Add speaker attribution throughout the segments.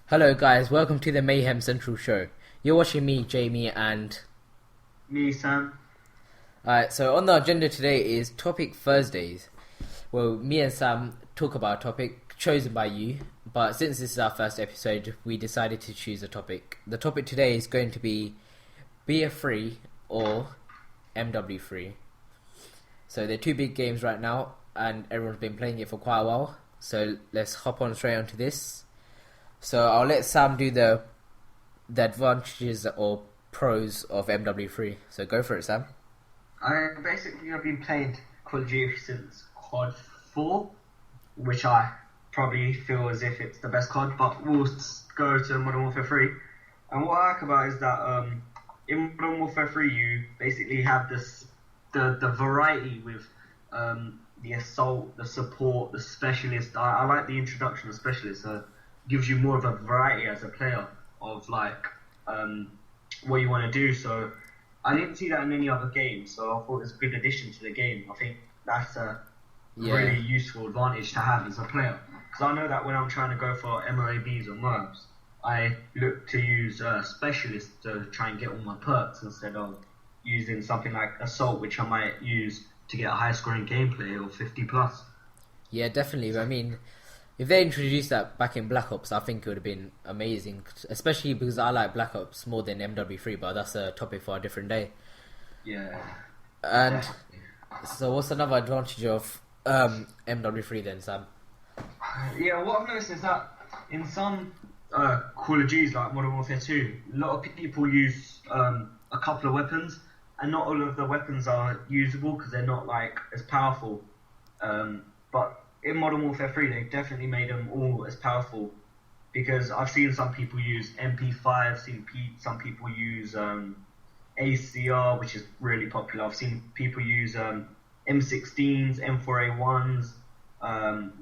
Speaker 1: Hello guys, welcome to the Mayhem Central show. You're watching me, Jamie, and...
Speaker 2: Me, Sam.
Speaker 1: Alright, so on the agenda today is Topic Thursdays. Well, me and Sam talk about a topic chosen by you, but since this is our first episode, we decided to choose a topic. The topic today is going to be BF3 or MW3. So they're two big games right now, and everyone's been playing it for quite a while. So let's hop on straight onto this. So I'll let Sam do the advantages or pros of MW3. So go for it, Sam.
Speaker 2: I've been playing Call of Duty since COD 4, which I probably feel as if it's the best COD, but we'll go to Modern Warfare 3. And what I like about it is that in Modern Warfare 3 you basically have the variety with the assault, the support, the specialist. I like the introduction of specialists. Gives you more of a variety as a player of what you want to do. So I didn't see that in any other game, so I thought it was a good addition to the game. I think that's a really useful advantage to have as a player, because I know that when I'm trying to go for MOABs or MOABs, I look to use specialists to try and get all my perks instead of using something like assault, which I might use to get a high scoring gameplay or 50 plus.
Speaker 1: Yeah, definitely. I mean, if they introduced that back in Black Ops, I think it would have been amazing. Especially because I like Black Ops more than MW3, but that's a topic for a different day.
Speaker 2: Yeah.
Speaker 1: And so what's another advantage of MW3 then, Sam?
Speaker 2: Yeah, what I've noticed is that in some Call of Duties like Modern Warfare 2, a lot of people use a couple of weapons, and not all of the weapons are usable because they're not as powerful. But in Modern Warfare 3, they've definitely made them all as powerful, because I've seen some people use MP5, some people use ACR, which is really popular. I've seen people use M16s, M4A1s,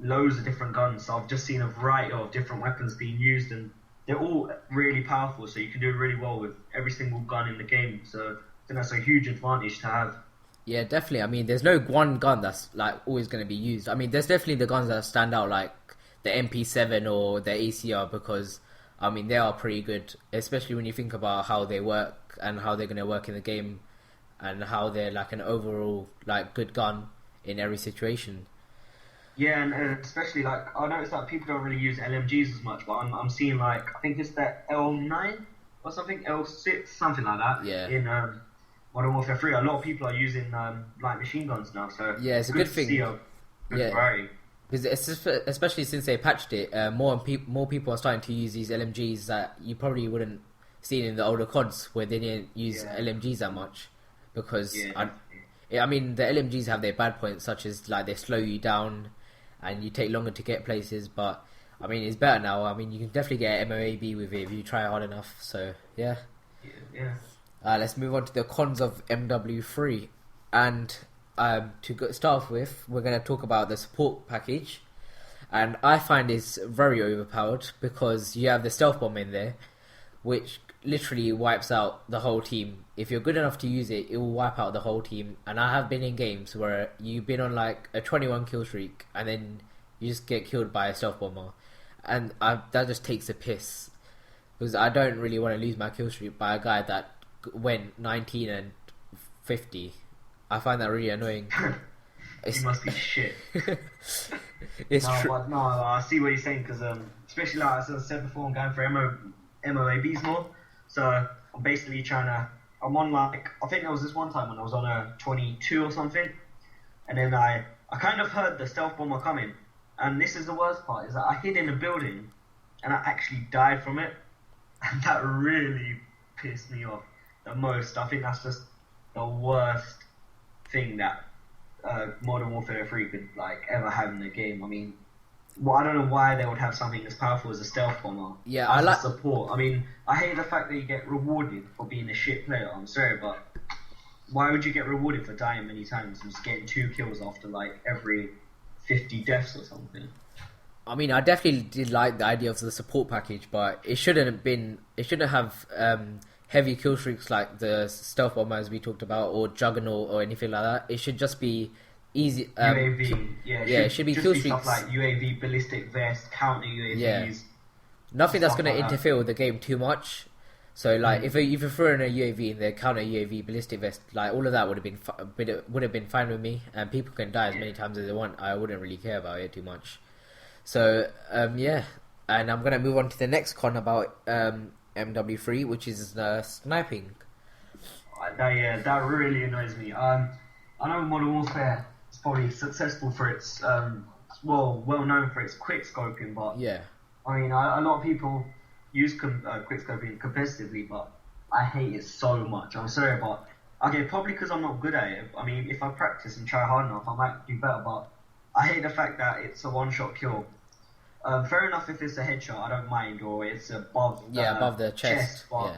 Speaker 2: loads of different guns. So I've just seen a variety of different weapons being used, and they're all really powerful, so you can do really well with every single gun in the game. So I think that's a huge advantage to have.
Speaker 1: Yeah, definitely. I mean, there's no one gun that's always going to be used. I mean, there's definitely the guns that stand out, like the MP7 or the ACR, because I mean they are pretty good, especially when you think about how they work and how they're going to work in the game, and how they're an overall good gun in every situation.
Speaker 2: Yeah, and especially I noticed that people don't really use LMGs as much, but I'm seeing I think it's the L9 or something, L6, something like that.
Speaker 1: Yeah.
Speaker 2: In Modern Warfare 3, a lot of people are using light machine guns now, so
Speaker 1: yeah, it's a good thing.
Speaker 2: See a good variety.
Speaker 1: Because especially since they patched it, more people are starting to use these LMGs that you probably wouldn't see in the older CODs, where they didn't use LMGs that much. Because I mean, the LMGs have their bad points, such as they slow you down and you take longer to get places. But I mean, it's better now. I mean, you can definitely get an MOAB with it if you try hard enough. So yeah.
Speaker 2: Yeah.
Speaker 1: Let's move on to the cons of MW3, and start off with, we're going to talk about the support package, and I find it's very overpowered because you have the stealth bomb in there, which literally wipes out the whole team. If you're good enough to use it, it will wipe out the whole team. And I have been in games where you've been on a 21 kill streak, and then you just get killed by a stealth bomber, and that just takes a piss, because I don't really want to lose my kill streak by a guy that went 19 and 50. I find that really annoying.
Speaker 2: You must be shit.
Speaker 1: It's true.
Speaker 2: No, I see what you're saying, because especially as I said before, I'm going for MOABs more. So I'm basically I'm on I think there was this one time when I was on a 22 or something, and then I kind of heard the stealth bomber coming, and this is the worst part, is that I hid in a building and I actually died from it, and that really pissed me off the most. I think that's just the worst thing that Modern Warfare 3 could ever have in the game. I mean, I don't know why they would have something as powerful as a stealth bomber.
Speaker 1: Yeah,
Speaker 2: I like support. I mean, I hate the fact that you get rewarded for being a shit player. I'm sorry, but why would you get rewarded for dying many times and just getting 2 kills after every 50 deaths or something?
Speaker 1: I mean, I definitely did like the idea of the support package, but it shouldn't have heavy kill streaks like the stealth bombers we talked about, or Juggernaut, or anything like that. It should just be easy.
Speaker 2: UAV,
Speaker 1: it should be kill streaks.
Speaker 2: Stuff like UAV, ballistic vest, counter UAVs.
Speaker 1: nothing that's
Speaker 2: stuff
Speaker 1: going to
Speaker 2: like that.
Speaker 1: interfere with the game too much. So like if you throw in a UAV and they counter UAV ballistic vest, like all of that would have been fine with me, and people can die as many times as they want. I wouldn't really care about it too much. So yeah, and I'm gonna move on to the next con about MW3, which is sniping.
Speaker 2: That really annoys me. I know Modern Warfare is probably successful for its well known for its quick scoping, but
Speaker 1: Yeah,
Speaker 2: I mean a lot of people use quick scoping competitively, but I hate it so much. I'm sorry, but okay, probably because I'm not good at it. I mean, if I practice and try hard enough, I might do better. But I hate the fact that it's a one-shot kill. Fair enough if it's a headshot, I don't mind, or it's above
Speaker 1: above the chest.
Speaker 2: but
Speaker 1: Yeah.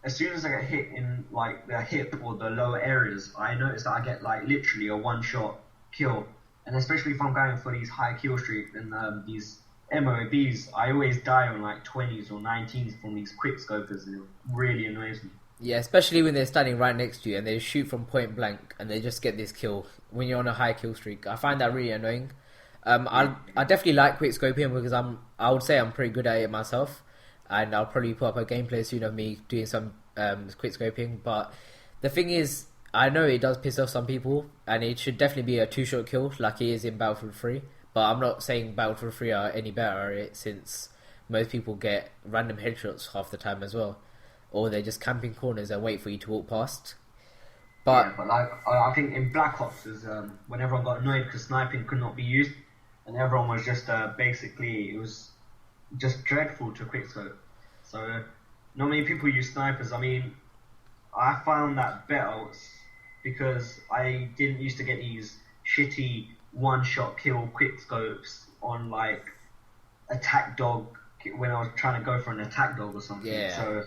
Speaker 2: as soon as I get hit in like the hip or the lower areas, I notice that I get like literally a one-shot kill. And especially if I'm going for these high kill streaks and these MOABs, I always die on like 20s or 19s from these quick scopers, and it really annoys me.
Speaker 1: Yeah, especially when they're standing right next to you and they shoot from point blank and they just get this kill when you're on a high kill streak. I find that really annoying. I definitely like quick scoping because I would say I'm pretty good at it myself, and I'll probably put up a gameplay soon of me doing some quick scoping. But the thing is, I know it does piss off some people, and it should definitely be a two-shot kill like it is in Battlefield 3. But I'm not saying Battlefield 3 are any better at it, since most people get random headshots half the time as well, or they're just camping corners and wait for you to walk past. But
Speaker 2: like I think in Black Ops is when everyone got annoyed because sniping could not be used, and everyone was just basically it was just dreadful to quickscope. So not many people use snipers. I mean, I found that better because I didn't used to get these shitty one-shot kill quickscopes on like attack dog when I was trying to go for an attack dog or something.
Speaker 1: Yeah.
Speaker 2: So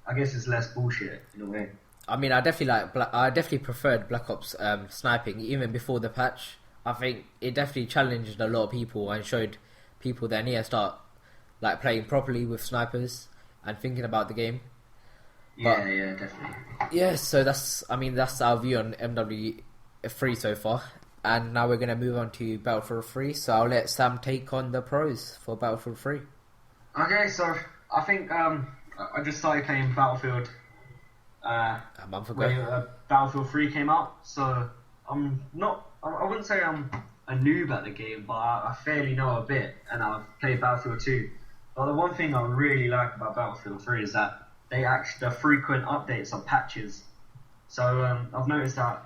Speaker 2: I guess it's less bullshit in a way.
Speaker 1: I mean, I definitely preferred Black Ops sniping even before the patch. I think it definitely challenged a lot of people and showed people that need to start like playing properly with snipers and thinking about the game.
Speaker 2: Yeah, definitely.
Speaker 1: Yeah, so that's our view on MW3 so far. And now we're going to move on to Battlefield 3. So I'll let Sam take on the pros for Battlefield 3.
Speaker 2: Okay, so I think I just started playing Battlefield
Speaker 1: A month ago.
Speaker 2: when Battlefield 3 came out. So I wouldn't say I'm a noob at the game, but I fairly know a bit, and I've played Battlefield 2. But the one thing I really like about Battlefield 3 is that the frequent updates of patches. So I've noticed that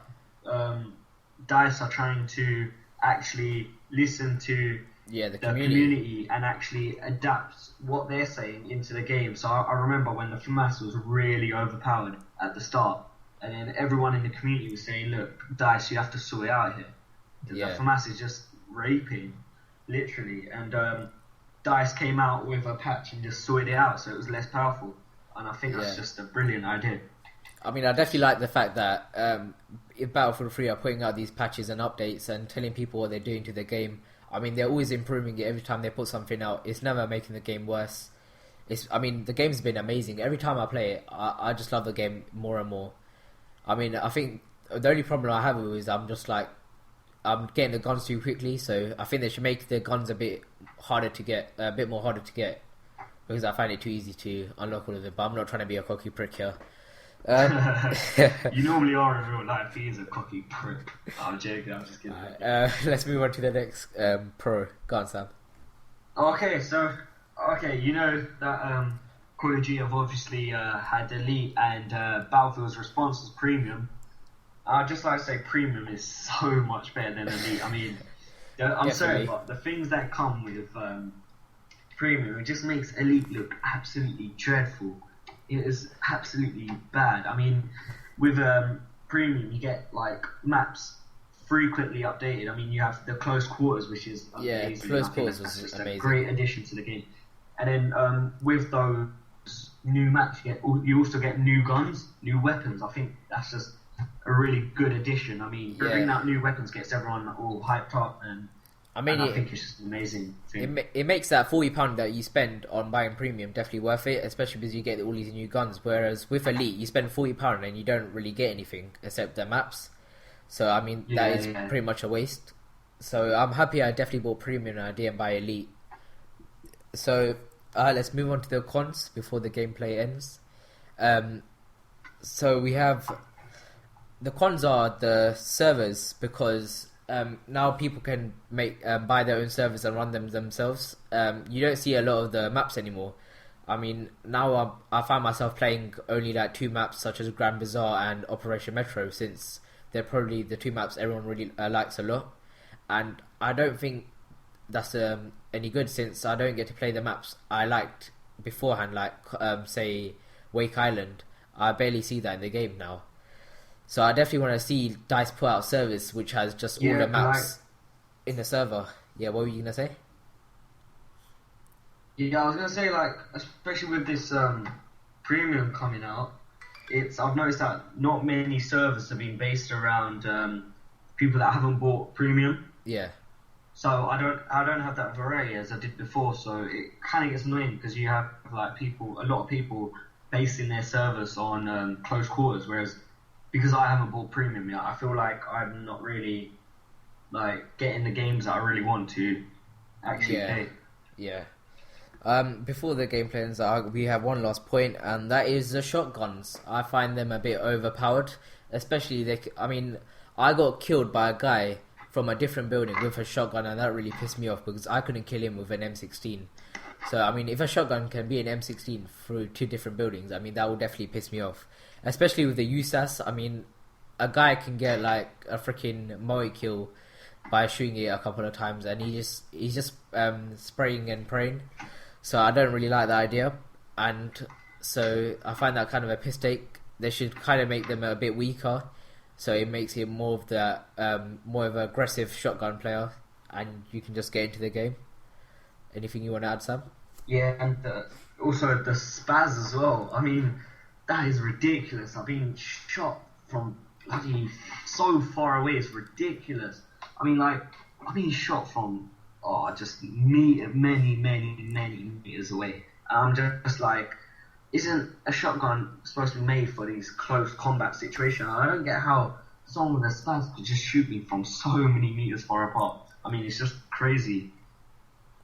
Speaker 2: DICE are trying to actually listen to
Speaker 1: the
Speaker 2: community and actually adapt what they're saying into the game. So I remember when the FAMAS was really overpowered at the start, and then everyone in the community was saying, look, DICE, you have to sort it out here. The FAMAS is just raping, literally. And DICE came out with a patch and just sorted it out, so it was less powerful. And I think that's just a brilliant idea.
Speaker 1: I mean, I definitely like the fact that if Battlefield 3 are putting out these patches and updates and telling people what they're doing to the game. I mean, they're always improving it every time they put something out. It's never making the game worse. The game's been amazing. Every time I play it, I just love the game more and more. I mean, I think the only problem I have is I'm getting the guns too quickly, so I think they should make the guns a bit more harder to get, because I find it too easy to unlock all of them. But I'm not trying to be a cocky prick here.
Speaker 2: You normally are in real life. He is a cocky prick. I'm joking. I'm just kidding.
Speaker 1: Let's move on to the next pro. Go on, Sam.
Speaker 2: Okay, you know that Call of Duty have obviously had Elite and Battlefield's response was Premium. I'd just like to say Premium is so much better than Elite. I mean, I'm sorry, but the things that come with Premium, it just makes Elite look absolutely dreadful. It is absolutely bad. I mean, with Premium, you get like maps frequently updated. I mean, you have the close quarters, which is amazing.
Speaker 1: Close quarters was
Speaker 2: just
Speaker 1: amazing.
Speaker 2: A great addition to the game. And then with those new maps, you also get new guns, new weapons. I think that's just a really good addition. I mean, bringing out new weapons gets everyone all hyped up, and I think it's just an amazing thing.
Speaker 1: It makes that £40 that you spend on buying Premium definitely worth it, especially because you get all these new guns. Whereas with Elite, you spend £40 and you don't really get anything except the maps. So I mean, that is pretty much a waste. So I'm happy I definitely bought Premium and I didn't buy Elite. So let's move on to the cons before the gameplay ends. So we have the cons are the servers, because now people can buy their own servers and run them themselves. You don't see a lot of the maps anymore. I mean, now I find myself playing only like 2 maps, such as Grand Bazaar and Operation Metro, since they're probably the 2 maps everyone really likes a lot. And I don't think that's any good, since I don't get to play the maps I liked beforehand, like say Wake Island. I barely see that in the game now. So I definitely want to see DICE put out service which has just all the maps in the server. Yeah, what were you gonna say?
Speaker 2: Yeah, I was gonna say, like, especially with this premium coming out, I've noticed that not many servers have been based around people that haven't bought premium.
Speaker 1: Yeah.
Speaker 2: So I don't have that variety as I did before. So it kind of gets annoying because you have like a lot of people basing their servers on close quarters, whereas because I haven't bought premium yet, I feel like I'm not really like getting the games that I really want to actually play.
Speaker 1: Yeah. Before the gameplay ends, we have one last point, and that is the shotguns. I find them a bit overpowered, especially I got killed by a guy from a different building with a shotgun, and that really pissed me off because I couldn't kill him with an M16. So I mean, if a shotgun can be an M16 through 2 different buildings, I mean that will definitely piss me off. Especially with the USAS, I mean, a guy can get like a freaking Moe kill by shooting it a couple of times, and he's just spraying and praying. So I don't really like that idea, and so I find that kind of a piss take. They should kind of make them a bit weaker, so it makes it more of an aggressive shotgun player, and you can just get into the game. Anything you want to add, Sam?
Speaker 2: Yeah, and also the spaz as well. I mean, that is ridiculous. I've been shot from bloody so far away. It's ridiculous. I mean, like, I've been shot from just many meters away. I'm just like, isn't a shotgun supposed to be made for these close combat situations? I don't get how someone with a spaz could just shoot me from so many meters far apart. I mean, it's just crazy.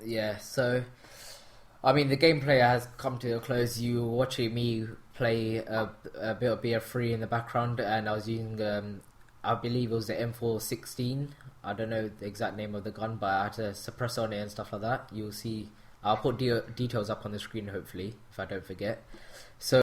Speaker 1: Yeah, so I mean, the gameplay has come to a close. You were watching me play a bit of BF3 in the background, and I was using I believe it was the M416. I don't know the exact name of the gun, but I had a suppressor on it and stuff like that. You'll see. I'll put details up on the screen, hopefully, if I don't forget. So